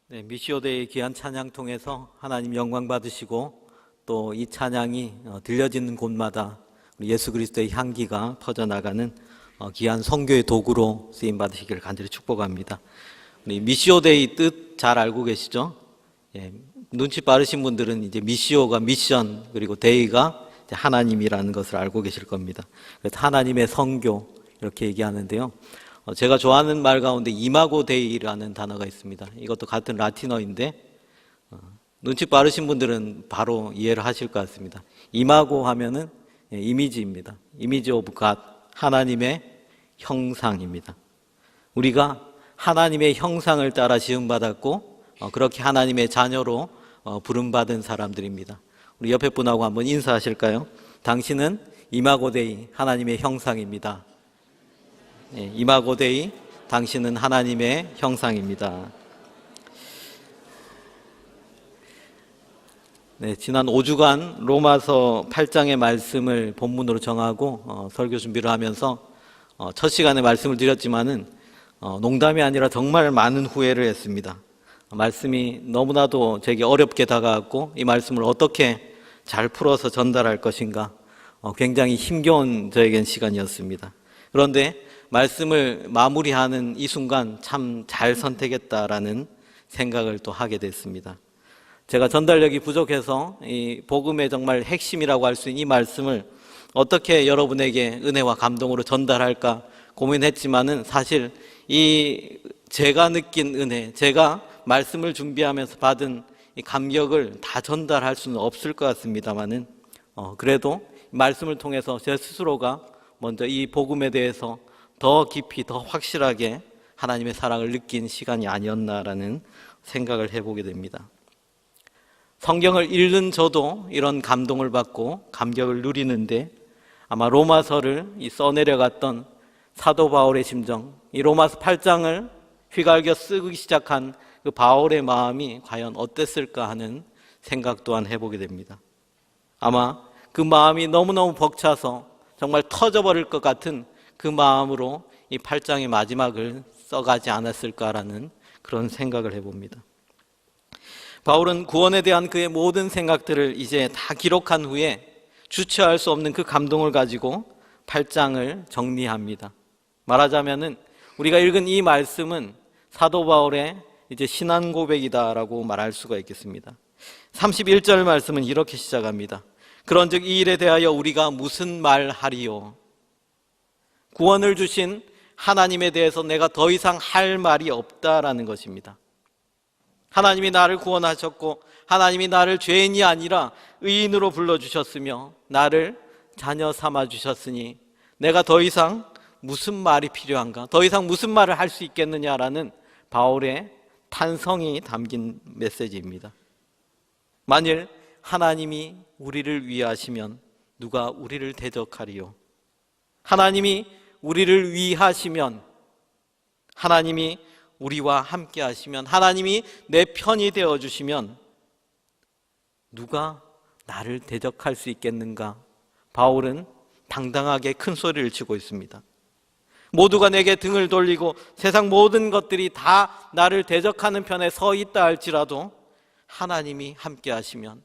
네, 미시오데이의 귀한 찬양 통해서 하나님 영광 받으시고 또 이 찬양이 들려지는 곳마다 우리 예수 그리스도의 향기가 퍼져나가는 귀한 선교의 도구로 쓰임 받으시기를 간절히 축복합니다. 우리 미시오데이 뜻 잘 알고 계시죠? 예, 눈치 빠르신 분들은 이제 미시오가 미션, 그리고 데이가 하나님이라는 것을 알고 계실 겁니다. 그래서 하나님의 선교 이렇게 얘기하는데요. 제가 좋아하는 말 가운데 이마고 데이라는 단어가 있습니다. 이것도 같은 라틴어인데 눈치 빠르신 분들은 바로 이해를 하실 것 같습니다. 이마고 하면은 이미지입니다. 이미지 오브 갓, 하나님의 형상입니다. 우리가 하나님의 형상을 따라 지음받았고 그렇게 하나님의 자녀로 부름받은 사람들입니다. 우리 옆에 분하고 한번 인사하실까요? 당신은 이마고 데이, 하나님의 형상입니다. 네, 이마고 데이, 당신은 하나님의 형상입니다. 네, 지난 5주간 로마서 8장의 말씀을 본문으로 정하고 설교 준비를 하면서 첫 시간에 말씀을 드렸지만은 농담이 아니라 정말 많은 후회를 했습니다. 말씀이 너무나도 제게 어렵게 다가왔고 이 말씀을 어떻게 잘 풀어서 전달할 것인가 굉장히 힘겨운 저에겐 시간이었습니다. 그런데 말씀을 마무리하는 이 순간 참 잘 선택했다라는 생각을 또 하게 됐습니다. 제가 전달력이 부족해서 이 복음의 정말 핵심이라고 할 수 있는 이 말씀을 어떻게 여러분에게 은혜와 감동으로 전달할까 고민했지만은 사실 이 제가 느낀 은혜, 제가 말씀을 준비하면서 받은 이 감격을 다 전달할 수는 없을 것 같습니다만은 그래도 말씀을 통해서 제 스스로가 먼저 이 복음에 대해서 더 깊이, 더 확실하게 하나님의 사랑을 느낀 시간이 아니었나라는 생각을 해보게 됩니다. 성경을 읽는 저도 이런 감동을 받고 감격을 누리는데 아마 로마서를 써내려갔던 사도 바울의 심정, 이 로마서 8장을 휘갈겨 쓰기 시작한 그 바울의 마음이 과연 어땠을까 하는 생각 또한 해보게 됩니다. 아마 그 마음이 너무너무 벅차서 정말 터져버릴 것 같은 그 마음으로 이 8장의 마지막을 써가지 않았을까라는 그런 생각을 해봅니다. 바울은 구원에 대한 그의 모든 생각들을 이제 다 기록한 후에 주체할 수 없는 그 감동을 가지고 8장을 정리합니다. 말하자면은 우리가 읽은 이 말씀은 사도 바울의 이제 신앙 고백이다라고 말할 수가 있겠습니다. 31절 말씀은 이렇게 시작합니다. 그런즉 이 일에 대하여 우리가 무슨 말하리요? 구원을 주신 하나님에 대해서 내가 더 이상 할 말이 없다라는 것입니다. 하나님이 나를 구원하셨고 하나님이 나를 죄인이 아니라 의인으로 불러주셨으며 나를 자녀 삼아주셨으니 내가 더 이상 무슨 말이 필요한가? 더 이상 무슨 말을 할 수 있겠느냐라는 바울의 탄성이 담긴 메시지입니다. 만일 하나님이 우리를 위하시면 누가 우리를 대적하리요? 하나님이 우리를 위하시면, 하나님이 우리와 함께 하시면, 하나님이 내 편이 되어주시면 누가 나를 대적할 수 있겠는가? 바울은 당당하게 큰 소리를 치고 있습니다. 모두가 내게 등을 돌리고 세상 모든 것들이 다 나를 대적하는 편에 서 있다 할지라도 하나님이 함께 하시면,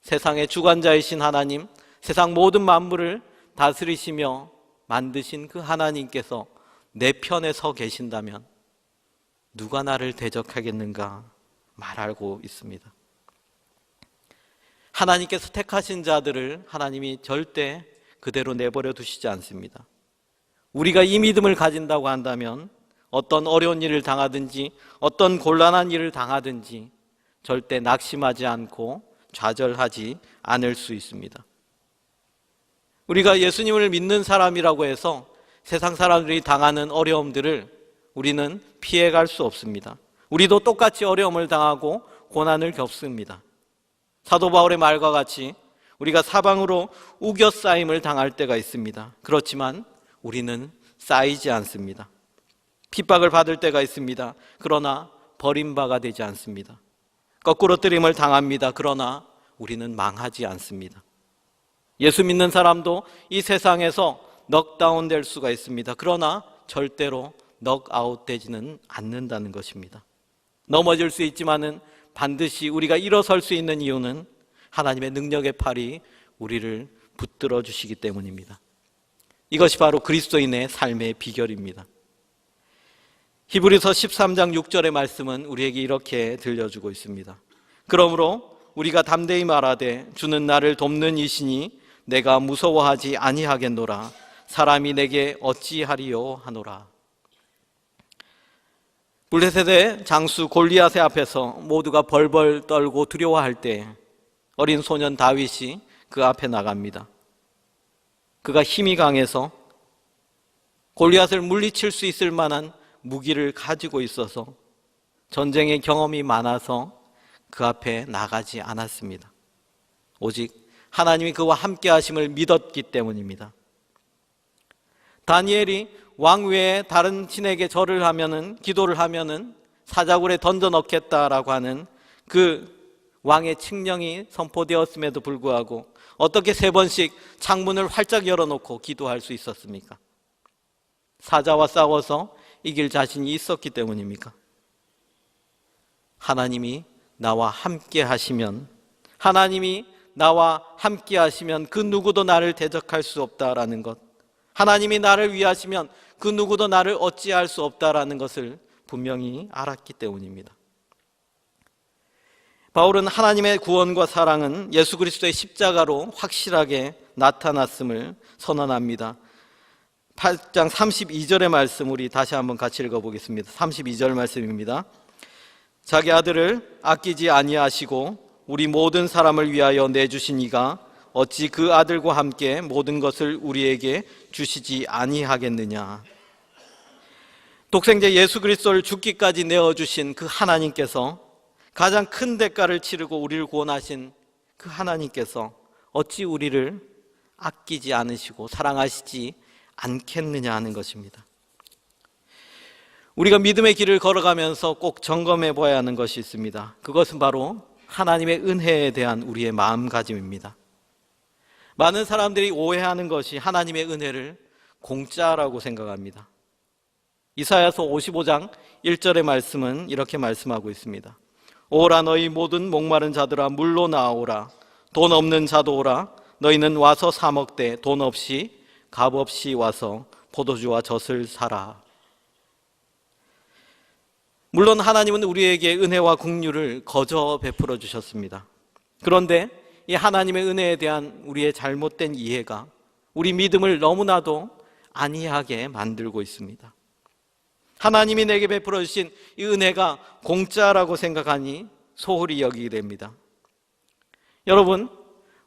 세상의 주관자이신 하나님, 세상 모든 만물을 다스리시며 만드신 그 하나님께서 내 편에 서 계신다면 누가 나를 대적하겠는가 말하고 있습니다. 하나님께서 택하신 자들을 하나님이 절대 그대로 내버려 두시지 않습니다. 우리가 이 믿음을 가진다고 한다면 어떤 어려운 일을 당하든지 어떤 곤란한 일을 당하든지 절대 낙심하지 않고 좌절하지 않을 수 있습니다. 우리가 예수님을 믿는 사람이라고 해서 세상 사람들이 당하는 어려움들을 우리는 피해갈 수 없습니다. 우리도 똑같이 어려움을 당하고 고난을 겪습니다. 사도 바울의 말과 같이 우리가 사방으로 우겨싸임을 당할 때가 있습니다. 그렇지만 우리는 쌓이지 않습니다. 핍박을 받을 때가 있습니다. 그러나 버림바가 되지 않습니다. 거꾸로 뜨림을 당합니다. 그러나 우리는 망하지 않습니다. 예수 믿는 사람도 이 세상에서 넉다운 될 수가 있습니다. 그러나 절대로 넉아웃 되지는 않는다는 것입니다. 넘어질 수 있지만은 반드시 우리가 일어설 수 있는 이유는 하나님의 능력의 팔이 우리를 붙들어 주시기 때문입니다. 이것이 바로 그리스도인의 삶의 비결입니다. 히브리서 13장 6절의 말씀은 우리에게 이렇게 들려주고 있습니다. 그러므로 우리가 담대히 말하되 주는 나를 돕는 이시니 내가 무서워하지 아니하겠노라. 사람이 내게 어찌하리요 하노라. 블레셋의 장수 골리앗의 앞에서 모두가 벌벌 떨고 두려워할 때 어린 소년 다윗이 그 앞에 나갑니다. 그가 힘이 강해서 골리앗을 물리칠 수 있을 만한 무기를 가지고 있어서 전쟁의 경험이 많아서 그 앞에 나가지 않았습니다. 오직 하나님이 그와 함께 하심을 믿었기 때문입니다. 다니엘이 왕 외에 다른 신에게 절을 하면은, 기도를 하면은 사자굴에 던져 넣겠다라고 하는 그 왕의 칙령이 선포되었음에도 불구하고 어떻게 3번씩 창문을 활짝 열어놓고 기도할 수 있었습니까? 사자와 싸워서 이길 자신이 있었기 때문입니까? 하나님이 나와 함께 하시면, 하나님이 나와 함께 하시면 그 누구도 나를 대적할 수 없다라는 것, 하나님이 나를 위하시면 그 누구도 나를 어찌할 수 없다라는 것을 분명히 알았기 때문입니다. 바울은 하나님의 구원과 사랑은 예수 그리스도의 십자가로 확실하게 나타났음을 선언합니다. 8장 32절의 말씀 우리 다시 한번 같이 읽어보겠습니다. 32절 말씀입니다. 자기 아들을 아끼지 아니하시고 우리 모든 사람을 위하여 내주신 이가 어찌 그 아들과 함께 모든 것을 우리에게 주시지 아니하겠느냐. 독생자 예수 그리스도를 죽기까지 내어주신 그 하나님께서, 가장 큰 대가를 치르고 우리를 구원하신 그 하나님께서 어찌 우리를 아끼지 않으시고 사랑하시지 않겠느냐 하는 것입니다. 우리가 믿음의 길을 걸어가면서 꼭 점검해 봐야 하는 것이 있습니다. 그것은 바로 하나님의 은혜에 대한 우리의 마음가짐입니다. 많은 사람들이 오해하는 것이 하나님의 은혜를 공짜라고 생각합니다. 이사야서 55장 1절의 말씀은 이렇게 말씀하고 있습니다. 오라 너희 모든 목마른 자들아 물로 나오라. 돈 없는 자도 오라. 너희는 와서 사 먹되 돈 없이 값 없이 와서 포도주와 젖을 사라. 물론 하나님은 우리에게 은혜와 긍휼을 거저 베풀어 주셨습니다. 그런데 이 하나님의 은혜에 대한 우리의 잘못된 이해가 우리 믿음을 너무나도 안이하게 만들고 있습니다. 하나님이 내게 베풀어 주신 이 은혜가 공짜라고 생각하니 소홀히 여기게 됩니다. 여러분,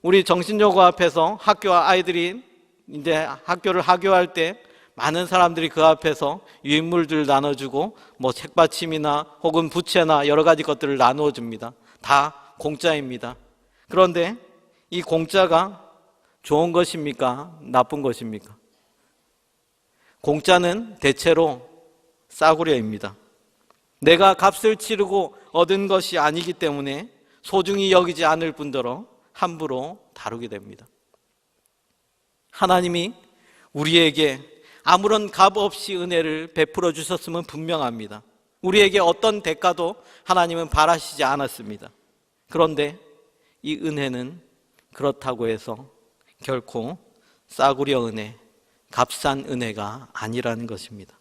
우리 정신여고 앞에서 아이들이 이제 학교를 하교할 때 많은 사람들이 그 앞에서 유인물들을 나눠주고 뭐 책받침이나 혹은 부채나 여러 가지 것들을 나누어줍니다. 다 공짜입니다. 그런데 이 공짜가 좋은 것입니까? 나쁜 것입니까? 공짜는 대체로 싸구려입니다. 내가 값을 치르고 얻은 것이 아니기 때문에 소중히 여기지 않을 뿐더러 함부로 다루게 됩니다. 하나님이 우리에게 아무런 값 없이 은혜를 베풀어 주셨음은 분명합니다. 우리에게 어떤 대가도 하나님은 바라시지 않았습니다. 그런데 이 은혜는 그렇다고 해서 결코 싸구려 은혜, 값싼 은혜가 아니라는 것입니다.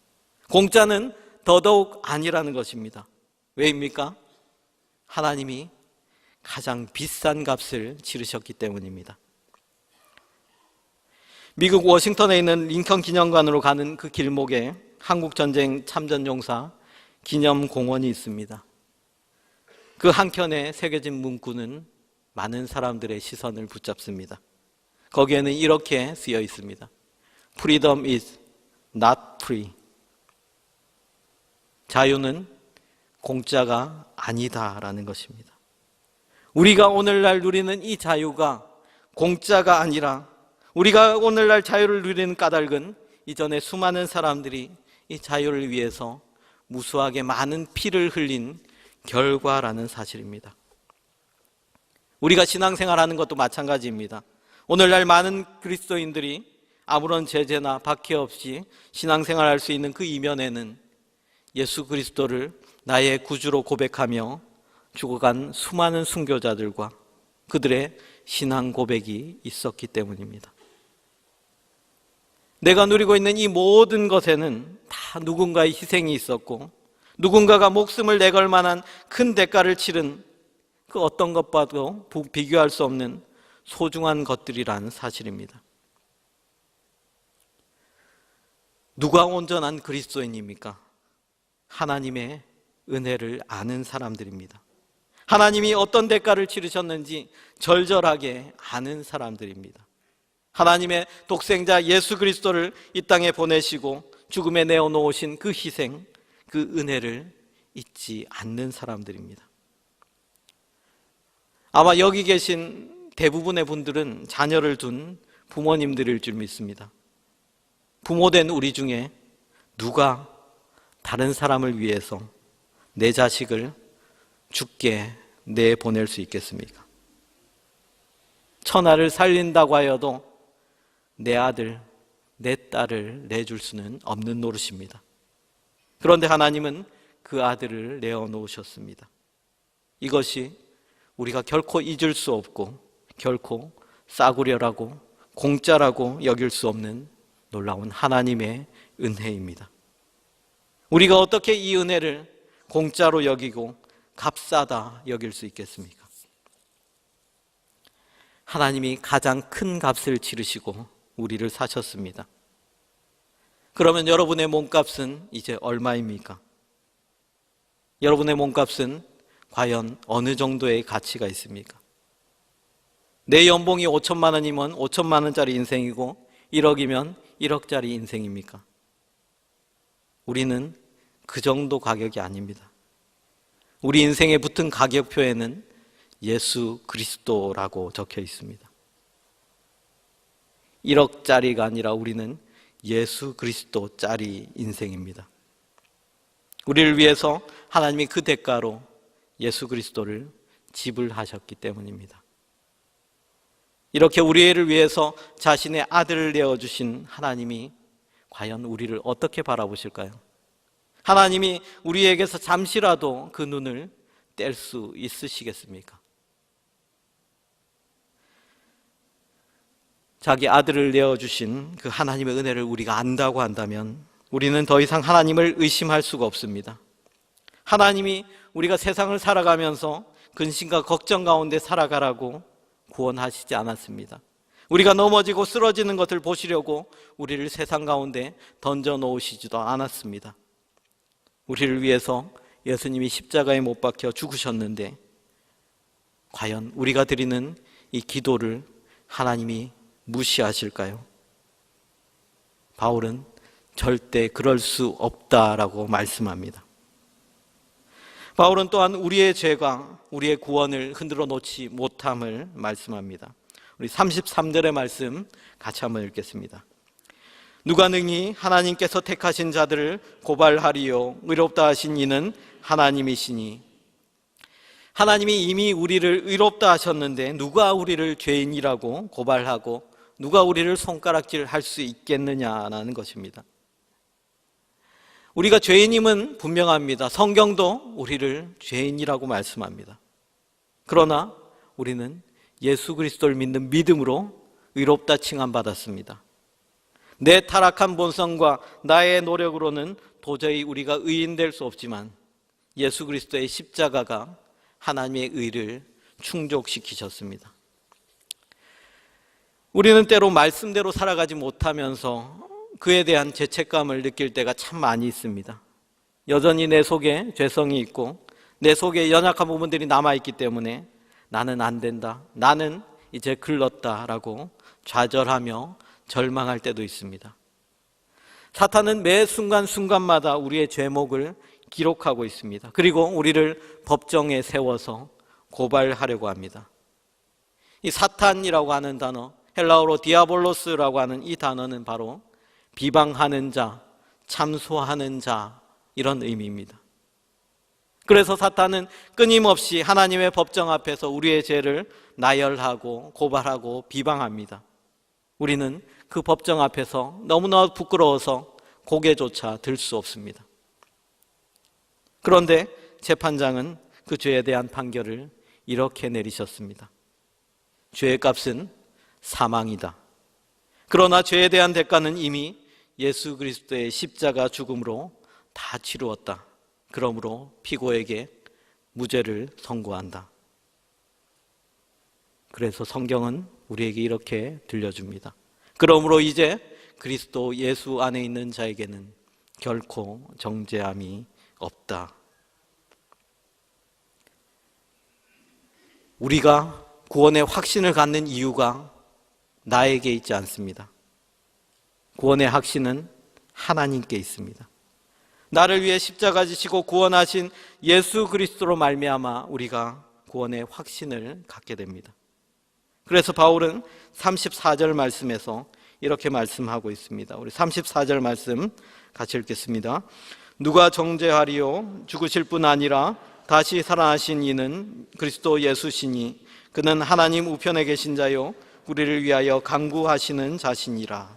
공짜는 더더욱 아니라는 것입니다. 왜입니까? 하나님이 가장 비싼 값을 치르셨기 때문입니다. 미국 워싱턴에 있는 링컨 기념관으로 가는 그 길목에 한국전쟁 참전용사 기념공원이 있습니다. 그 한켠에 새겨진 문구는 많은 사람들의 시선을 붙잡습니다. 거기에는 이렇게 쓰여 있습니다. Freedom is not free. 자유는 공짜가 아니다라는 것입니다. 우리가 오늘날 누리는 이 자유가 공짜가 아니라, 우리가 오늘날 자유를 누리는 까닭은 이전에 수많은 사람들이 이 자유를 위해서 무수하게 많은 피를 흘린 결과라는 사실입니다. 우리가 신앙생활하는 것도 마찬가지입니다. 오늘날 많은 그리스도인들이 아무런 제재나 박해 없이 신앙생활할 수 있는 그 이면에는 예수 그리스도를 나의 구주로 고백하며 죽어간 수많은 순교자들과 그들의 신앙 고백이 있었기 때문입니다. 내가 누리고 있는 이 모든 것에는 다 누군가의 희생이 있었고 누군가가 목숨을 내걸 만한 큰 대가를 치른 그 어떤 것과도 비교할 수 없는 소중한 것들이라는 사실입니다. 누가 온전한 그리스도인입니까? 하나님의 은혜를 아는 사람들입니다. 하나님이 어떤 대가를 치르셨는지 절절하게 아는 사람들입니다. 하나님의 독생자 예수 그리스도를 이 땅에 보내시고 죽음에 내어놓으신 그 희생, 그 은혜를 잊지 않는 사람들입니다. 아마 여기 계신 대부분의 분들은 자녀를 둔 부모님들일 줄 믿습니다. 부모된 우리 중에 누가 다른 사람을 위해서 내 자식을 죽게 내보낼 수 있겠습니까? 천하를 살린다고 하여도 내 아들, 내 딸을 내줄 수는 없는 노릇입니다. 그런데 하나님은 그 아들을 내어놓으셨습니다. 이것이 우리가 결코 잊을 수 없고 결코 싸구려라고 공짜라고 여길 수 없는 놀라운 하나님의 은혜입니다. 우리가 어떻게 이 은혜를 공짜로 여기고 값싸다 여길 수 있겠습니까? 하나님이 가장 큰 값을 치르시고 우리를 사셨습니다. 그러면 여러분의 몸값은 이제 얼마입니까? 여러분의 몸값은 과연 어느 정도의 가치가 있습니까? 내 연봉이 5천만 원이면 5천만 원짜리 인생이고 1억이면 1억짜리 인생입니까? 우리는 그 정도 가격이 아닙니다. 우리 인생에 붙은 가격표에는 예수 그리스도라고 적혀 있습니다. 1억짜리가 아니라 우리는 예수 그리스도짜리 인생입니다. 우리를 위해서 하나님이 그 대가로 예수 그리스도를 지불하셨기 때문입니다. 이렇게 우리를 위해서 자신의 아들을 내어주신 하나님이 과연 우리를 어떻게 바라보실까요? 하나님이 우리에게서 잠시라도 그 눈을 뗄 수 있으시겠습니까? 자기 아들을 내어주신 그 하나님의 은혜를 우리가 안다고 한다면 우리는 더 이상 하나님을 의심할 수가 없습니다. 하나님이 우리가 세상을 살아가면서 근심과 걱정 가운데 살아가라고 구원하시지 않았습니다. 우리가 넘어지고 쓰러지는 것을 보시려고 우리를 세상 가운데 던져 놓으시지도 않았습니다. 우리를 위해서 예수님이 십자가에 못 박혀 죽으셨는데 과연 우리가 드리는 이 기도를 하나님이 무시하실까요? 바울은 절대 그럴 수 없다라고 말씀합니다. 바울은 또한 우리의 죄가 우리의 구원을 흔들어 놓지 못함을 말씀합니다. 우리 33절의 말씀 같이 한번 읽겠습니다. 누가 능히 하나님께서 택하신 자들을 고발하리요 의롭다 하신 이는 하나님이시니. 하나님이 이미 우리를 의롭다 하셨는데 누가 우리를 죄인이라고 고발하고 누가 우리를 손가락질할 수 있겠느냐라는 것입니다. 우리가 죄인임은 분명합니다. 성경도 우리를 죄인이라고 말씀합니다. 그러나 우리는 예수 그리스도를 믿는 믿음으로 의롭다 칭함받았습니다. 내 타락한 본성과 나의 노력으로는 도저히 우리가 의인될 수 없지만 예수 그리스도의 십자가가 하나님의 의를 충족시키셨습니다. 우리는 때로 말씀대로 살아가지 못하면서 그에 대한 죄책감을 느낄 때가 참 많이 있습니다. 여전히 내 속에 죄성이 있고 내 속에 연약한 부분들이 남아있기 때문에 나는 안 된다, 나는 이제 글렀다라고 좌절하며 절망할 때도 있습니다. 사탄은 매 순간순간마다 우리의 죄목을 기록하고 있습니다. 그리고 우리를 법정에 세워서 고발하려고 합니다. 이 사탄이라고 하는 단어, 헬라어로 디아볼로스라고 하는 이 단어는 바로 비방하는 자, 참소하는 자 이런 의미입니다. 그래서 사탄은 끊임없이 하나님의 법정 앞에서 우리의 죄를 나열하고 고발하고 비방합니다. 우리는 그 법정 앞에서 너무나 부끄러워서 고개조차 들 수 없습니다. 그런데 재판장은 그 죄에 대한 판결을 이렇게 내리셨습니다. 죄의 값은 사망이다. 그러나 죄에 대한 대가는 이미 예수 그리스도의 십자가 죽음으로 다 치루었다. 그러므로 피고에게 무죄를 선고한다. 그래서 성경은 우리에게 이렇게 들려줍니다. 그러므로 이제 그리스도 예수 안에 있는 자에게는 결코 정죄함이 없다. 우리가 구원의 확신을 갖는 이유가 나에게 있지 않습니다. 구원의 확신은 하나님께 있습니다. 나를 위해 십자가 지시고 구원하신 예수 그리스도로 말미암아 우리가 구원의 확신을 갖게 됩니다. 그래서 바울은 34절 말씀에서 이렇게 말씀하고 있습니다. 우리 34절 말씀 같이 읽겠습니다. 누가 정죄하리요? 죽으실 뿐 아니라 다시 살아나신 이는 그리스도 예수시니 그는 하나님 우편에 계신 자요 우리를 위하여 간구하시는 자시니라.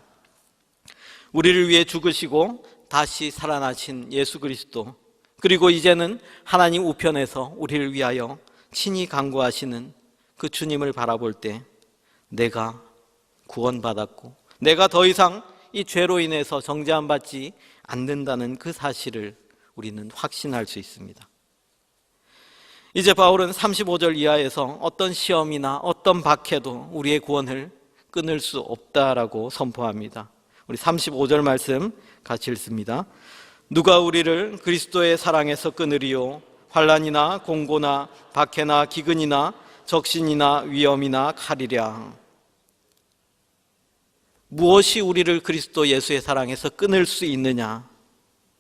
우리를 위해 죽으시고 다시 살아나신 예수 그리스도, 그리고 이제는 하나님 우편에서 우리를 위하여 친히 간구하시는 그 주님을 바라볼 때 내가 구원받았고 내가 더 이상 이 죄로 인해서 정죄함 받지 않는다는 그 사실을 우리는 확신할 수 있습니다. 이제 바울은 35절 이하에서 어떤 시험이나 어떤 박해도 우리의 구원을 끊을 수 없다라고 선포합니다. 우리 35절 말씀 같이 읽습니다. 누가 우리를 그리스도의 사랑에서 끊으리요? 환난이나 공고나 박해나 기근이나 적신이나 위험이나 칼이랴. 무엇이 우리를 그리스도 예수의 사랑에서 끊을 수 있느냐?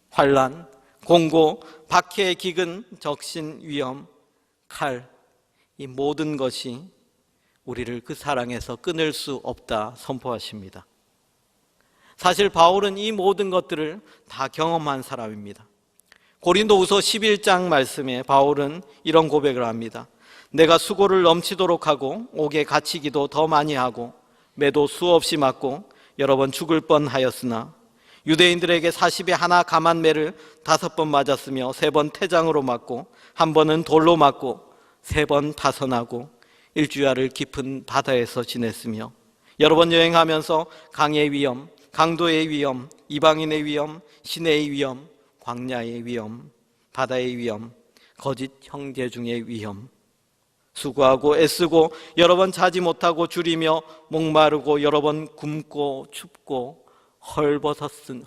환난, 공고, 박해, 기근, 적신, 위험, 칼, 이 모든 것이 우리를 그 사랑에서 끊을 수 없다 선포하십니다. 사실 바울은 이 모든 것들을 다 경험한 사람입니다. 고린도후서 11장 말씀에 바울은 이런 고백을 합니다. 내가 수고를 넘치도록 하고 옥에 갇히기도 더 많이 하고 매도 수없이 맞고 여러 번 죽을 뻔하였으나 유대인들에게 40에 하나 감한 매를 5번 맞았으며 3번 태장으로 맞고 1번은 돌로 맞고 3번 파선하고 일주야를 깊은 바다에서 지냈으며 여러 번 여행하면서 강의 위험, 강도의 위험, 이방인의 위험, 시내의 위험, 광야의 위험, 바다의 위험, 거짓 형제 중의 위험, 수고하고 애쓰고 여러 번 자지 못하고 줄이며 목마르고 여러 번 굶고 춥고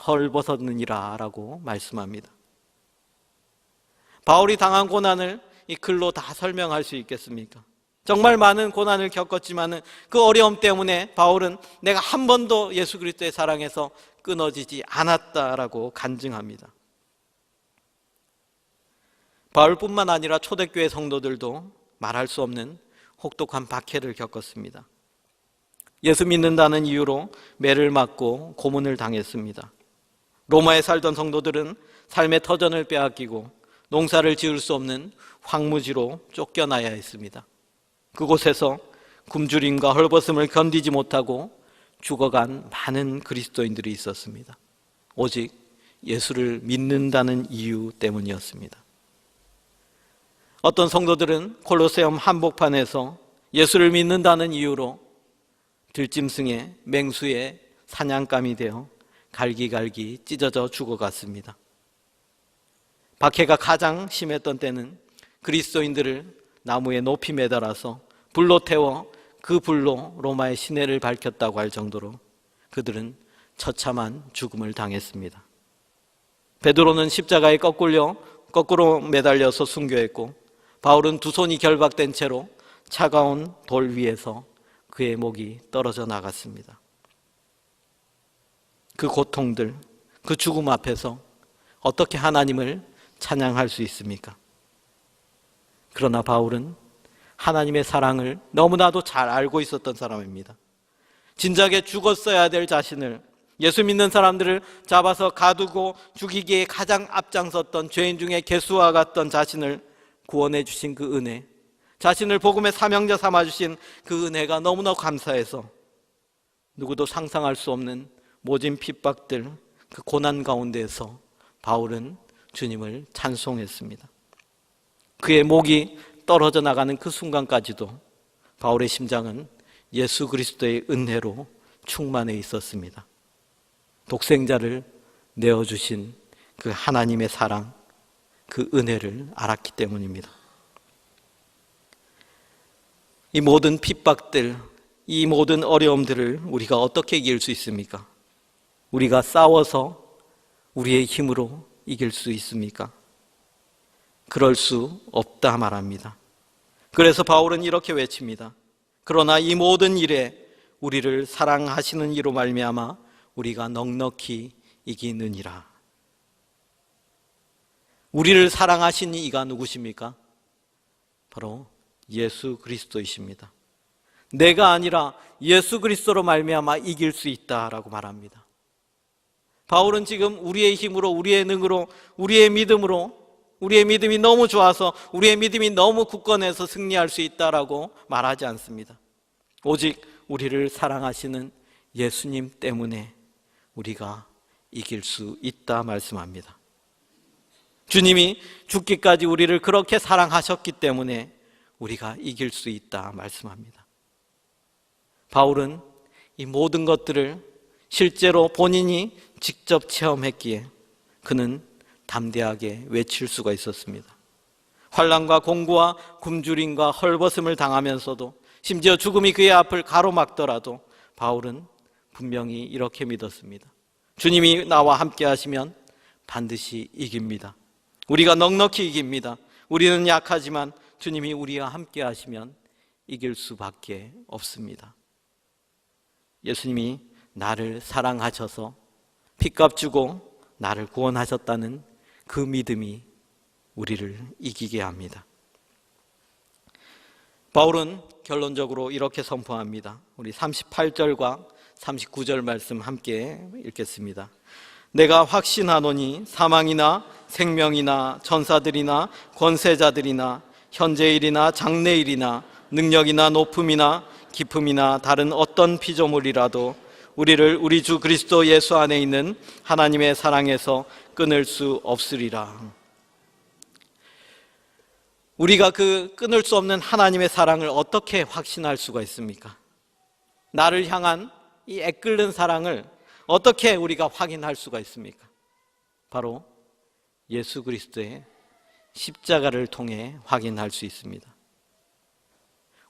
헐벗었느니라 라고 말씀합니다. 바울이 당한 고난을 이 글로 다 설명할 수 있겠습니까? 정말 많은 고난을 겪었지만 그 어려움 때문에 바울은 내가 한 번도 예수 그리스도의 사랑에서 끊어지지 않았다라고 간증합니다. 바울뿐만 아니라 초대교회 성도들도 말할 수 없는 혹독한 박해를 겪었습니다. 예수 믿는다는 이유로 매를 맞고 고문을 당했습니다. 로마에 살던 성도들은 삶의 터전을 빼앗기고 농사를 지을 수 없는 황무지로 쫓겨나야 했습니다. 그곳에서 굶주림과 헐벗음을 견디지 못하고 죽어간 많은 그리스도인들이 있었습니다. 오직 예수를 믿는다는 이유 때문이었습니다. 어떤 성도들은 콜로세움 한복판에서 예수를 믿는다는 이유로 들짐승의 맹수의 사냥감이 되어 갈기갈기 찢어져 죽어갔습니다. 박해가 가장 심했던 때는 그리스도인들을 나무에 높이 매달아서 불로 태워 그 불로 로마의 시내를 밝혔다고 할 정도로 그들은 처참한 죽음을 당했습니다. 베드로는 십자가에 거꾸로 매달려서 순교했고 바울은 두 손이 결박된 채로 차가운 돌 위에서 그의 목이 떨어져 나갔습니다. 그 고통들, 그 죽음 앞에서 어떻게 하나님을 찬양할 수 있습니까? 그러나 바울은 하나님의 사랑을 너무나도 잘 알고 있었던 사람입니다. 진작에 죽었어야 될 자신을, 예수 믿는 사람들을 잡아서 가두고 죽이기에 가장 앞장섰던 죄인 중에 개수와 같던 자신을 구원해 주신 그 은혜, 자신을 복음의 사명자 삼아주신 그 은혜가 너무나 감사해서 누구도 상상할 수 없는 모진 핍박들, 그 고난 가운데에서 바울은 주님을 찬송했습니다. 그의 목이 떨어져 나가는 그 순간까지도 바울의 심장은 예수 그리스도의 은혜로 충만해 있었습니다. 독생자를 내어주신 그 하나님의 사랑, 그 은혜를 알았기 때문입니다. 이 모든 핍박들, 이 모든 어려움들을 우리가 어떻게 이길 수 있습니까? 우리가 싸워서 우리의 힘으로 이길 수 있습니까? 그럴 수 없다 말합니다. 그래서 바울은 이렇게 외칩니다. 그러나 이 모든 일에 우리를 사랑하시는 이로 말미암아 우리가 넉넉히 이기느니라. 우리를 사랑하신 이가 누구십니까? 바로 예수 그리스도이십니다. 내가 아니라 예수 그리스도로 말미암아 이길 수 있다라고 말합니다. 바울은 지금 우리의 힘으로, 우리의 능으로, 우리의 믿음으로, 우리의 믿음이 너무 좋아서, 우리의 믿음이 너무 굳건해서 승리할 수 있다라고 말하지 않습니다. 오직 우리를 사랑하시는 예수님 때문에 우리가 이길 수 있다 말씀합니다. 주님이 죽기까지 우리를 그렇게 사랑하셨기 때문에 우리가 이길 수 있다 말씀합니다. 바울은 이 모든 것들을 실제로 본인이 직접 체험했기에 그는 담대하게 외칠 수가 있었습니다. 환난과 공고와 굶주림과 헐벗음을 당하면서도, 심지어 죽음이 그의 앞을 가로막더라도 바울은 분명히 이렇게 믿었습니다. 주님이 나와 함께 하시면 반드시 이깁니다. 우리가 넉넉히 이깁니다. 우리는 약하지만 주님이 우리와 함께 하시면 이길 수밖에 없습니다. 예수님이 나를 사랑하셔서 핏값 주고 나를 구원하셨다는 그 믿음이 우리를 이기게 합니다. 바울은 결론적으로 이렇게 선포합니다. 우리 38절과 39절 말씀 함께 읽겠습니다. 내가 확신하노니 사망이나 생명이나 천사들이나 권세자들이나 현재일이나 장래일이나 능력이나 높음이나 깊음이나 다른 어떤 피조물이라도 우리를 우리 주 그리스도 예수 안에 있는 하나님의 사랑에서 끊을 수 없으리라. 우리가 그 끊을 수 없는 하나님의 사랑을 어떻게 확신할 수가 있습니까? 나를 향한 이 애끓는 사랑을 어떻게 우리가 확인할 수가 있습니까? 바로 예수 그리스도의 십자가를 통해 확인할 수 있습니다.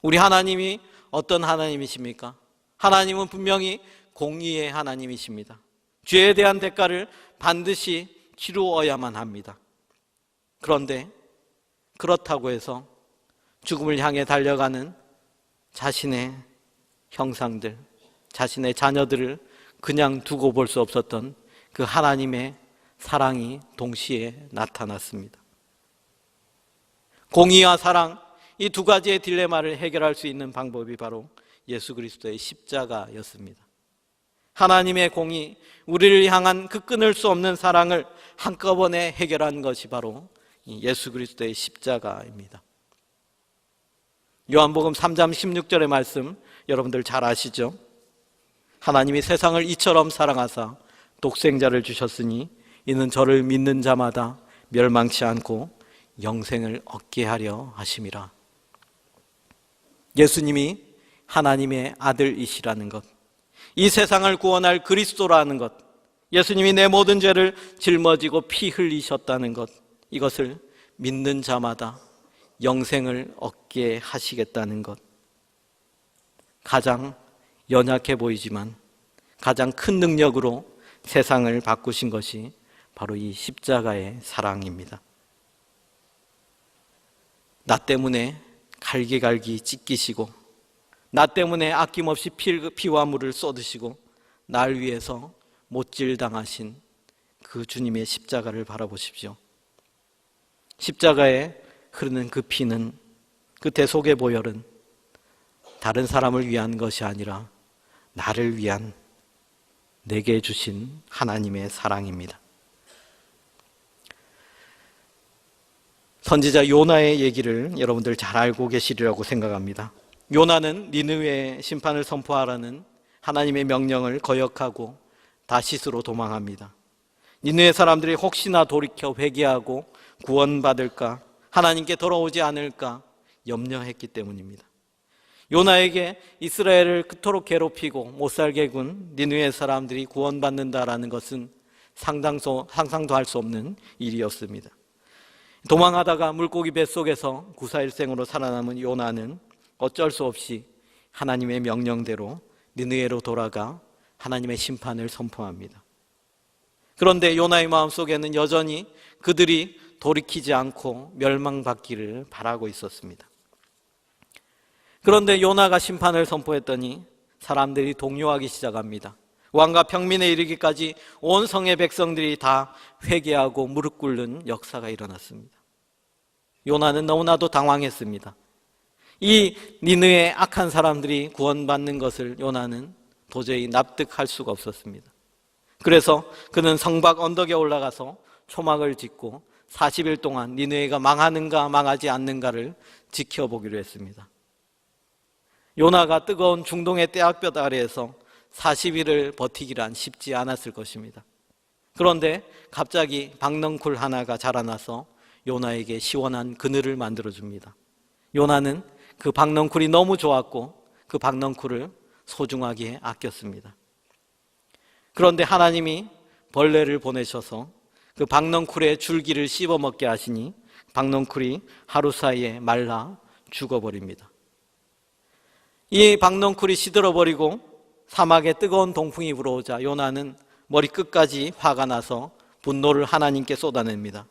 우리 하나님이 어떤 하나님이십니까? 하나님은 분명히 공의의 하나님이십니다. 죄에 대한 대가를 반드시 치루어야만 합니다. 그런데 그렇다고 해서 죽음을 향해 달려가는 자신의 형상들, 자신의 자녀들을 그냥 두고 볼 수 없었던 그 하나님의 사랑이 동시에 나타났습니다. 공의와 사랑, 이 두 가지의 딜레마를 해결할 수 있는 방법이 바로 예수 그리스도의 십자가였습니다. 하나님의 공의, 우리를 향한 그 끊을 수 없는 사랑을 한꺼번에 해결한 것이 바로 예수 그리스도의 십자가입니다. 요한복음 3장 16절의 말씀 여러분들 잘 아시죠? 하나님이 세상을 이처럼 사랑하사 독생자를 주셨으니 이는 저를 믿는 자마다 멸망치 않고 영생을 얻게 하려 하심이라. 예수님이 하나님의 아들이시라는 것, 이 세상을 구원할 그리스도라는 것, 예수님이 내 모든 죄를 짊어지고 피 흘리셨다는 것, 이것을 믿는 자마다 영생을 얻게 하시겠다는 것, 가장 연약해 보이지만 가장 큰 능력으로 세상을 바꾸신 것이 바로 이 십자가의 사랑입니다. 나 때문에 갈기갈기 찢기시고, 나 때문에 아낌없이 피와 물을 쏟으시고 날 위해서 못질당하신 그 주님의 십자가를 바라보십시오. 십자가에 흐르는 그 피는, 그 대속의 보혈은 다른 사람을 위한 것이 아니라 나를 위한, 내게 주신 하나님의 사랑입니다. 선지자 요나의 얘기를 여러분들 잘 알고 계시리라고 생각합니다. 요나는 니느웨의 심판을 선포하라는 하나님의 명령을 거역하고 다시스로 도망합니다. 니느웨 사람들이 혹시나 돌이켜 회개하고 구원받을까, 하나님께 돌아오지 않을까 염려했기 때문입니다. 요나에게 이스라엘을 그토록 괴롭히고 못살게 군 니느웨 사람들이 구원받는다라는 것은 상상도 할 수 없는 일이었습니다. 도망하다가 물고기 뱃속에서 구사일생으로 살아남은 요나는 어쩔 수 없이 하나님의 명령대로 니느웨로 돌아가 하나님의 심판을 선포합니다. 그런데 요나의 마음속에는 여전히 그들이 돌이키지 않고 멸망받기를 바라고 있었습니다. 그런데 요나가 심판을 선포했더니 사람들이 동요하기 시작합니다. 왕과 평민에 이르기까지 온 성의 백성들이 다 회개하고 무릎 꿇는 역사가 일어났습니다. 요나는 너무나도 당황했습니다. 이 니느웨의 악한 사람들이 구원받는 것을 요나는 도저히 납득할 수가 없었습니다. 그래서 그는 성박 언덕에 올라가서 초막을 짓고 40일 동안 니느웨가 망하는가 망하지 않는가를 지켜보기로 했습니다. 요나가 뜨거운 중동의 떼약볕 아래에서 40일을 버티기란 쉽지 않았을 것입니다. 그런데 갑자기 박넝쿨 하나가 자라나서 요나에게 시원한 그늘을 만들어줍니다. 요나는 그 박넝쿨이 너무 좋았고 그 박넝쿨을 소중하게 아꼈습니다. 그런데 하나님이 벌레를 보내셔서 그 박넝쿨의 줄기를 씹어먹게 하시니 박넝쿨이 하루 사이에 말라 죽어버립니다. 이 박넝쿨이 시들어버리고 사막에 뜨거운 동풍이 불어오자 요나는 머리끝까지 화가 나서 분노를 하나님께 쏟아냅니다.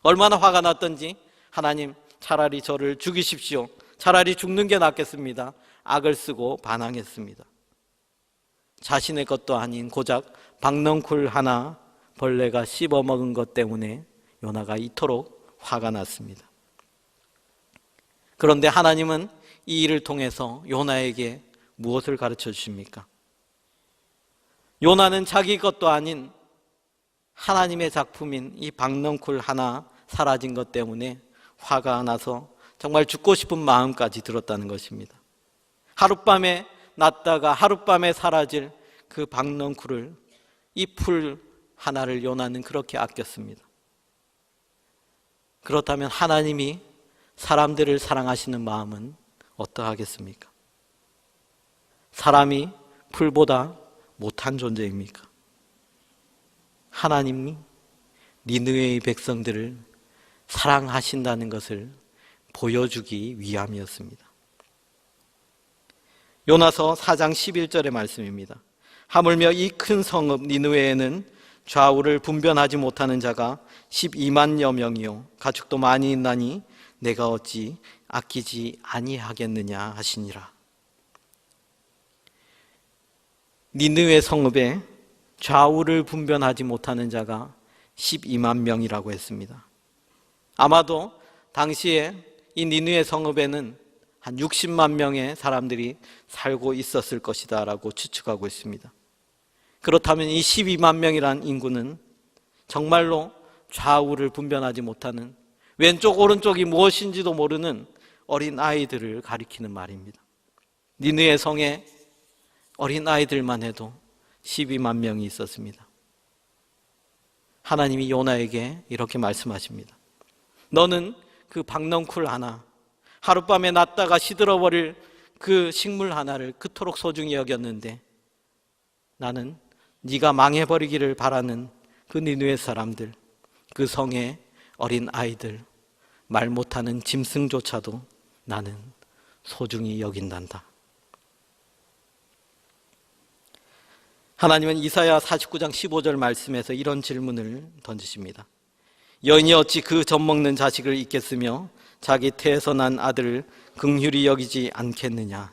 얼마나 화가 났던지 하나님 차라리 저를 죽이십시오. 차라리 죽는 게 낫겠습니다. 악을 쓰고 반항했습니다. 자신의 것도 아닌 고작 박넝쿨 하나 벌레가 씹어먹은 것 때문에 요나가 이토록 화가 났습니다. 그런데 하나님은 이 일을 통해서 요나에게 무엇을 가르쳐 주십니까? 요나는 자기 것도 아닌 하나님의 작품인 이 박넝쿨 하나 사라진 것 때문에 화가 나서 정말 죽고 싶은 마음까지 들었다는 것입니다. 하룻밤에 났다가 하룻밤에 사라질 그 박넝쿨을, 이 풀 하나를 요나는 그렇게 아꼈습니다. 그렇다면 하나님이 사람들을 사랑하시는 마음은 어떠하겠습니까? 사람이 풀보다 못한 존재입니까? 하나님이 니느웨의 백성들을 사랑하신다는 것을 보여주기 위함이었습니다. 요나서 4장 11절의 말씀입니다. 하물며 이 큰 성읍 니느웨에는 좌우를 분변하지 못하는 자가 12만여 명이요 가축도 많이 있나니 내가 어찌 아끼지 아니하겠느냐 하시니라. 니느웨 성읍에 좌우를 분변하지 못하는 자가 12만 명이라고 했습니다. 아마도 당시에 이 니느웨 성읍에는 한 60만 명의 사람들이 살고 있었을 것이다 라고 추측하고 있습니다. 그렇다면 이 12만 명이란 인구는 정말로 좌우를 분변하지 못하는, 왼쪽 오른쪽이 무엇인지도 모르는 어린 아이들을 가리키는 말입니다. 니느웨 성에 어린 아이들만 해도 12만 명이 있었습니다. 하나님이 요나에게 이렇게 말씀하십니다. 너는 그 박넝쿨 하나, 하룻밤에 났다가 시들어버릴 그 식물 하나를 그토록 소중히 여겼는데 나는 네가 망해버리기를 바라는 그 니느웨 사람들, 그 성의 어린 아이들, 말 못하는 짐승조차도 나는 소중히 여긴단다. 하나님은 이사야 49장 15절 말씀에서 이런 질문을 던지십니다. 여인이 어찌 그 젖먹는 자식을 잊겠으며 자기 태에서 난 아들을 긍휼히 여기지 않겠느냐.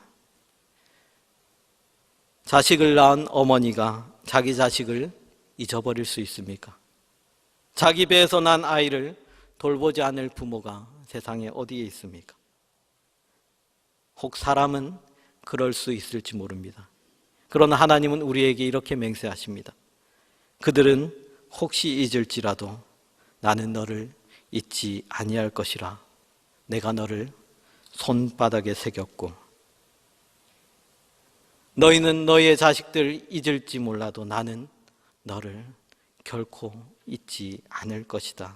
자식을 낳은 어머니가 자기 자식을 잊어버릴 수 있습니까? 자기 배에서 난 아이를 돌보지 않을 부모가 세상에 어디에 있습니까? 혹 사람은 그럴 수 있을지 모릅니다. 그러나 하나님은 우리에게 이렇게 맹세하십니다. 그들은 혹시 잊을지라도 나는 너를 잊지 아니할 것이라. 내가 너를 손바닥에 새겼고 너희는 너희의 자식들 잊을지 몰라도 나는 너를 결코 잊지 않을 것이다.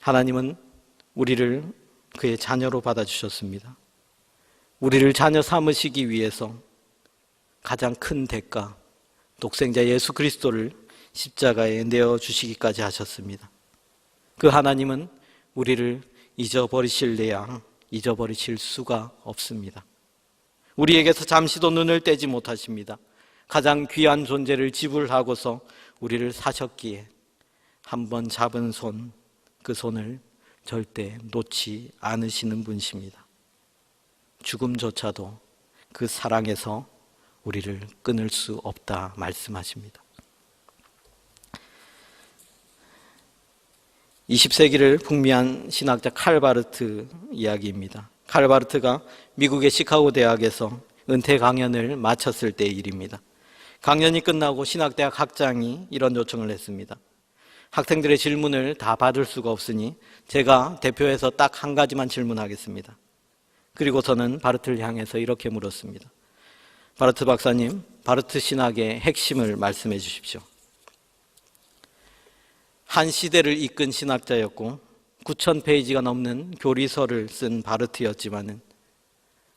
하나님은 우리를 그의 자녀로 받아주셨습니다. 우리를 자녀 삼으시기 위해서 가장 큰 대가, 독생자 예수 그리스도를 십자가에 내어주시기까지 하셨습니다. 그 하나님은 우리를 잊어버리실래야 잊어버리실 수가 없습니다. 우리에게서 잠시도 눈을 떼지 못하십니다. 가장 귀한 존재를 지불하고서 우리를 사셨기에 한번 잡은 손, 그 손을 절대 놓지 않으시는 분이십니다. 죽음조차도 그 사랑에서 우리를 끊을 수 없다 말씀하십니다. 20세기를 풍미한 신학자 칼 바르트 이야기입니다. 칼 바르트가 미국의 시카고 대학에서 은퇴 강연을 마쳤을 때의 일입니다. 강연이 끝나고 신학대학 학장이 이런 요청을 했습니다. 학생들의 질문을 다 받을 수가 없으니 제가 대표해서 딱 한 가지만 질문하겠습니다. 그리고서는 바르트를 향해서 이렇게 물었습니다. 바르트 박사님, 바르트 신학의 핵심을 말씀해 주십시오. 한 시대를 이끈 신학자였고 9,000페이지가 넘는 교리서를 쓴 바르트였지만은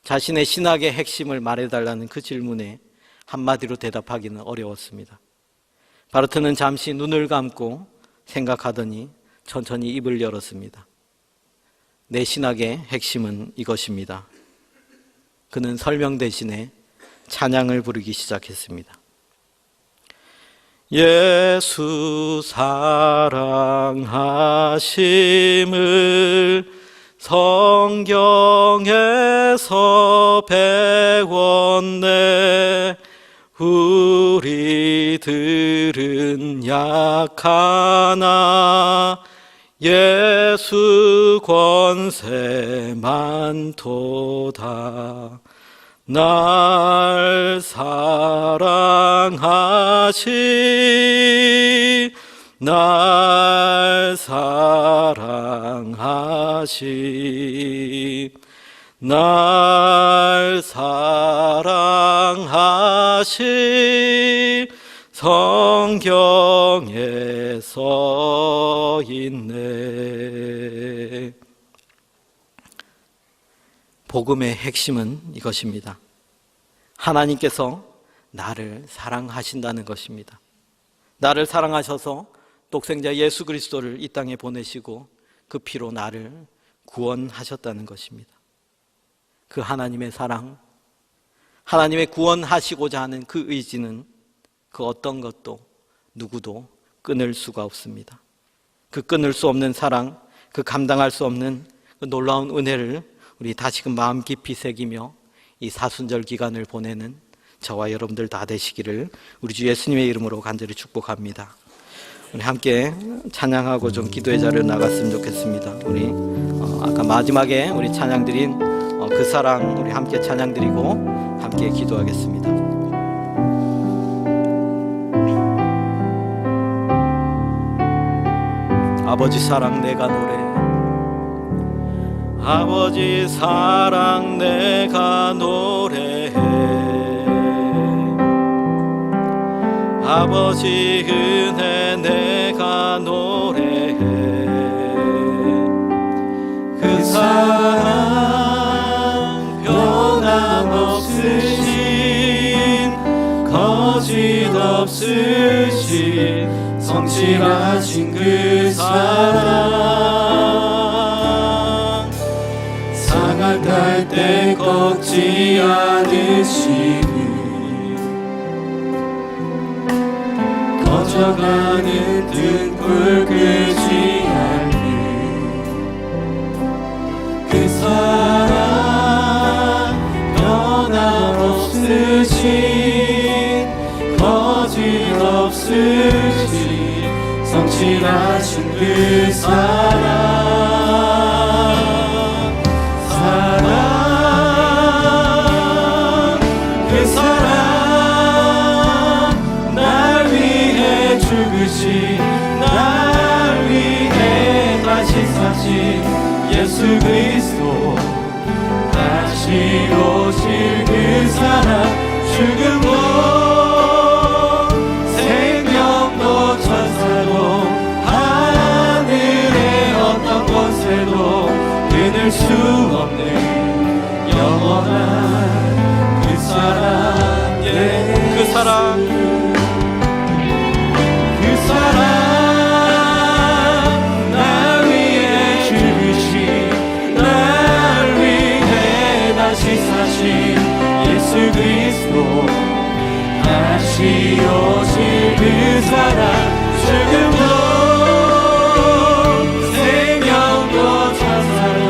자신의 신학의 핵심을 말해달라는 그 질문에 한마디로 대답하기는 어려웠습니다. 바르트는 잠시 눈을 감고 생각하더니 천천히 입을 열었습니다. 내 신학의 핵심은 이것입니다. 그는 설명 대신에 찬양을 부르기 시작했습니다. 예수 사랑하심을 성경에서 배웠네. 우리들은 약하나 예수 권세만 도다. 날 사랑하시 날 사랑하시 날 사랑하시 성경에 써 있네. 복음의 핵심은 이것입니다. 하나님께서 나를 사랑하신다는 것입니다. 나를 사랑하셔서 독생자 예수 그리스도를 이 땅에 보내시고 그 피로 나를 구원하셨다는 것입니다. 그 하나님의 사랑, 하나님의 구원하시고자 하는 그 의지는 그 어떤 것도 누구도 끊을 수가 없습니다. 그 끊을 수 없는 사랑, 그 감당할 수 없는 그 놀라운 은혜를 우리 다시금 마음 깊이 새기며 이 사순절 기간을 보내는 저와 여러분들 다 되시기를 우리 주 예수님의 이름으로 간절히 축복합니다. 우리 함께 찬양하고 좀 기도의 자리로 나갔으면 좋겠습니다. 우리 아까 마지막에 우리 찬양 드린 그 사랑 우리 함께 찬양 드리고 함께 기도하겠습니다. 아버지 사랑 내가 노래 아버지 사랑 내가 노래해 아버지 은혜 내가 노래해 그 사랑 변함없으신 거짓 없으신 성실하신 그 사랑 상할 때 꺾지 않으시고 꺼져가는 등불 끄지 않는 그 사랑 변함없으신 거짓 없으신 성실하신 그 사랑 그 사랑 날 위해 죽으신 날 위해 다시 사신 예수 그리스도 다시 오실 그 사랑 죽음도 없는 영원한 그 사랑, 그 사랑, 그 사랑, 날 위해 죽으신, 날 위해 다시 사신 예수 그리스도, 다시 오실 그 사랑, 죽음도 생명도 천사도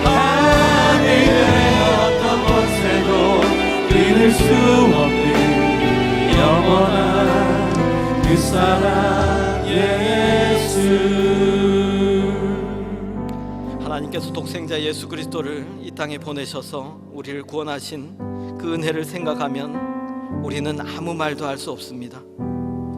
하늘의 어떤 권세도 끊을 수 없는 영원한 그 사랑 예수. 하나님께서 독생자 예수 그리스도를 이 땅에 보내셔서 우리를 구원하신 그 은혜를 생각하면 우리는 아무 말도 할 수 없습니다.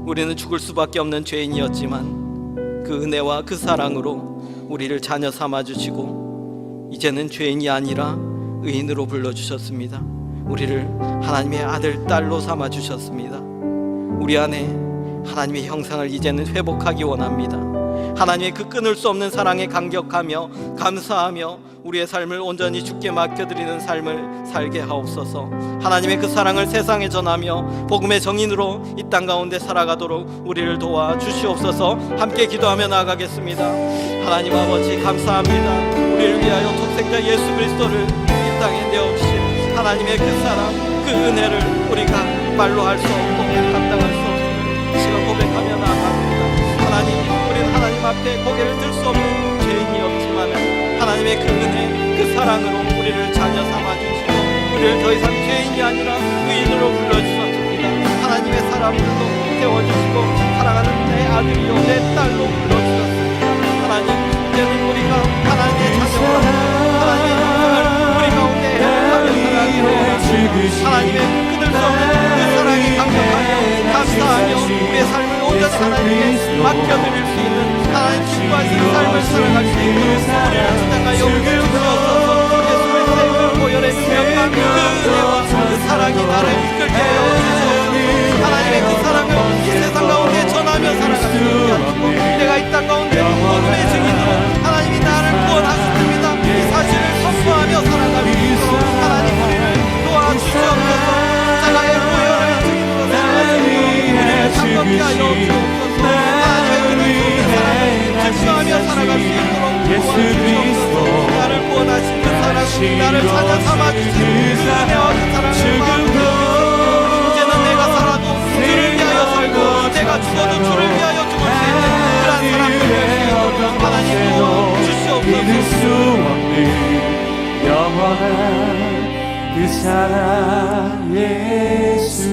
우리는 죽을 수밖에 없는 죄인이었지만 그 은혜와 그 사랑으로 우리를 자녀 삼아주시고 이제는 죄인이 아니라 의인으로 불러주셨습니다. 우리를 하나님의 아들, 딸로 삼아주셨습니다. 우리 안에 하나님의 형상을 이제는 회복하기 원합니다. 하나님의 그 끊을 수 없는 사랑에 감격하며 감사하며 우리의 삶을 온전히 주께 맡겨드리는 삶을 살게 하옵소서. 하나님의 그 사랑을 세상에 전하며 복음의 정인으로 이 땅 가운데 살아가도록 우리를 도와 주시옵소서. 함께 기도하며 나아가겠습니다. 하나님 아버지 감사합니다. 우리를 위하여 독생자 예수 그리스도를 이 땅에 내어주신 하나님의 그 사랑, 그 은혜를 우리가 말로 할 수 없고 감당할 수 없음을 지금 고백하며 나아갑니다. 하나님, 우리는 하나님 앞에 고개를 들 수 없는 죄인이었지만 하나님의 그 은혜, 그 사랑으로 우리를 자녀 삼아주시고 우리를 더 이상 죄인이 아니라 의인으로 불러주셨습니다. 하나님의 사람들로 세워주시고 사랑하는 내 아들이요 내 딸로 불러주셨습니다. 하나님, 이제는 우리가 하나님의 자녀와 하나님의 형상을 우리 가운데 회복하며 살아가고 하나님의 끊을 수 없는 그 사랑에 감격하며 감사하며 우리의 삶을 온전히 하나님께 맡겨드릴 수 있는 하나님 기뻐하시는 삶을 살아갈 수 있도록 우리를 주장하여 주시옵소서. 예수 그리스도의 그 보혈의 능력과 그 은혜와 그 사랑이 나를 이끌게 하여 주시옵소서. 하나님의 그 사랑을 이 세상 가운데 전하며 살아갈 수 있게 하시고 내가 이 땅 가운데 복음의 증인으로 하나님이 나를 구원하셨습니다. 이 사실을 선포하며 살아갈 수 있도록 하나님 우리를 도와주시옵소서. 자가의 보혈의 증인으로 살아가시고 우리를 감격케 하여 주옵소서. 하나님의 그 사랑을 증거하며 살아갈 수 있도록 도와주시옵소서. 나를 구원하신 그 사랑, 나를 찾아 삼아주신 그 은혜와 그 사랑을 이제는 내가 살아도 주를 위하여 살고 내가 죽어도 주를 위하여 죽을 수 있는 그런 사랑을 위하여 하나님 도와주시옵소서. 영원한 그 사랑 예수.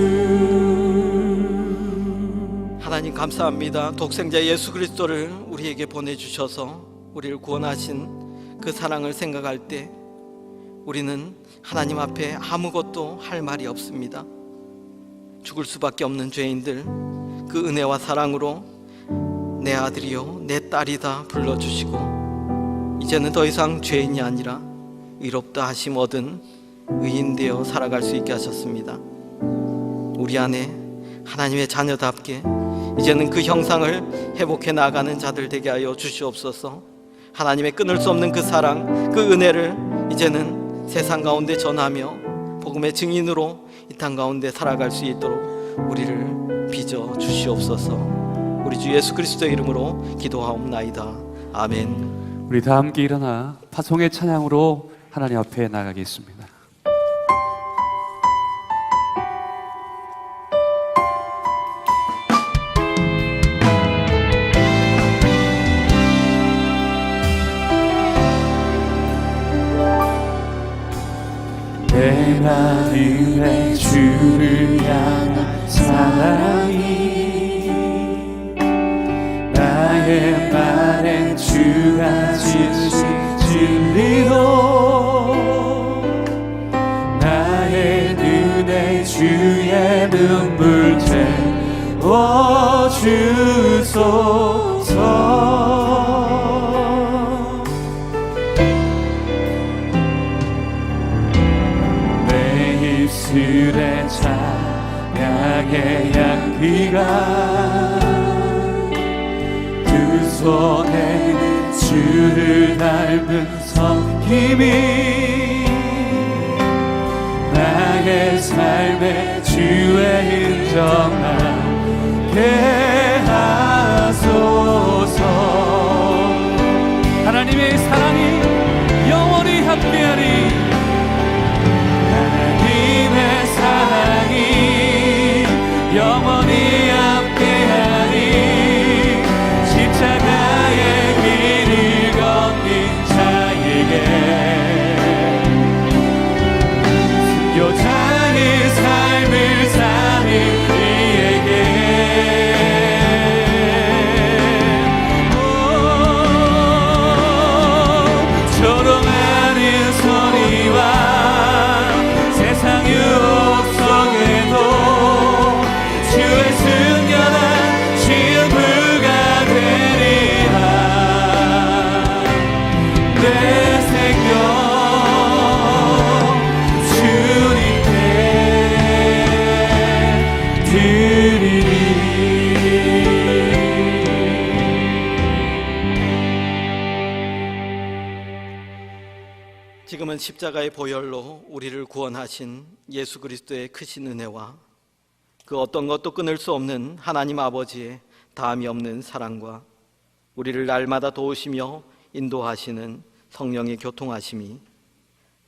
하나님 감사합니다. 독생자 예수 그리스도를 우리에게 보내주셔서 우리를 구원하신 그 사랑을 생각할 때 우리는 하나님 앞에 아무것도 할 말이 없습니다. 죽을 수밖에 없는 죄인들 그 은혜와 사랑으로 내 아들이요 내 딸이다 불러주시고 이제는 더 이상 죄인이 아니라 의롭다 하심 얻은 의인 되어 살아갈 수 있게 하셨습니다. 우리 안에 하나님의 자녀답게 이제는 그 형상을 회복해 나가는 자들 되게 하여 주시옵소서. 하나님의 끊을 수 없는 그 사랑, 그 은혜를 이제는 세상 가운데 전하며 복음의 증인으로 이 땅 가운데 살아갈 수 있도록 우리를 빚어 주시옵소서. 우리 주 예수 그리스도의 이름으로 기도하옵나이다. 아멘. 우리 다 함께 일어나 파송의 찬양으로 하나님 앞에 나가겠습니다. 내 마음에 주를 향한 사랑이 나의 말에 주가 지으신 진리로 나의 눈에 주의 눈물 채워주소서. 입술에 찬양의 향기가 두 손에 주를 닮은 성 하나님이 나의 삶에 주의 흔적 남게 하소서. 하나님의 사랑이 영원히 함께하리. 하나님의 사랑이 영원히 함께하리. 십자가의 길을 걷는 자에게 여자의 삶을 사는 이에게 조롱하는 소리와 세상 유혹 속에도 주의 순결한 신부가 되리라. 내 생명 지금은 십자가의 보혈로 우리를 구원하신 예수 그리스도의 크신 은혜와 그 어떤 것도 끊을 수 없는 하나님 아버지의 다함이 없는 사랑과 우리를 날마다 도우시며 인도하시는 성령의 교통하심이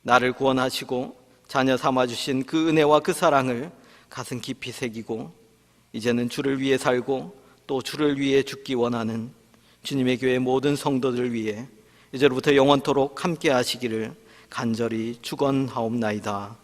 나를 구원하시고 자녀 삼아주신 그 은혜와 그 사랑을 가슴 깊이 새기고 이제는 주를 위해 살고 또 주를 위해 죽기 원하는 주님의 교회 모든 성도들을 위해 이제로부터 영원토록 함께 하시기를 간절히 축원하옵나이다.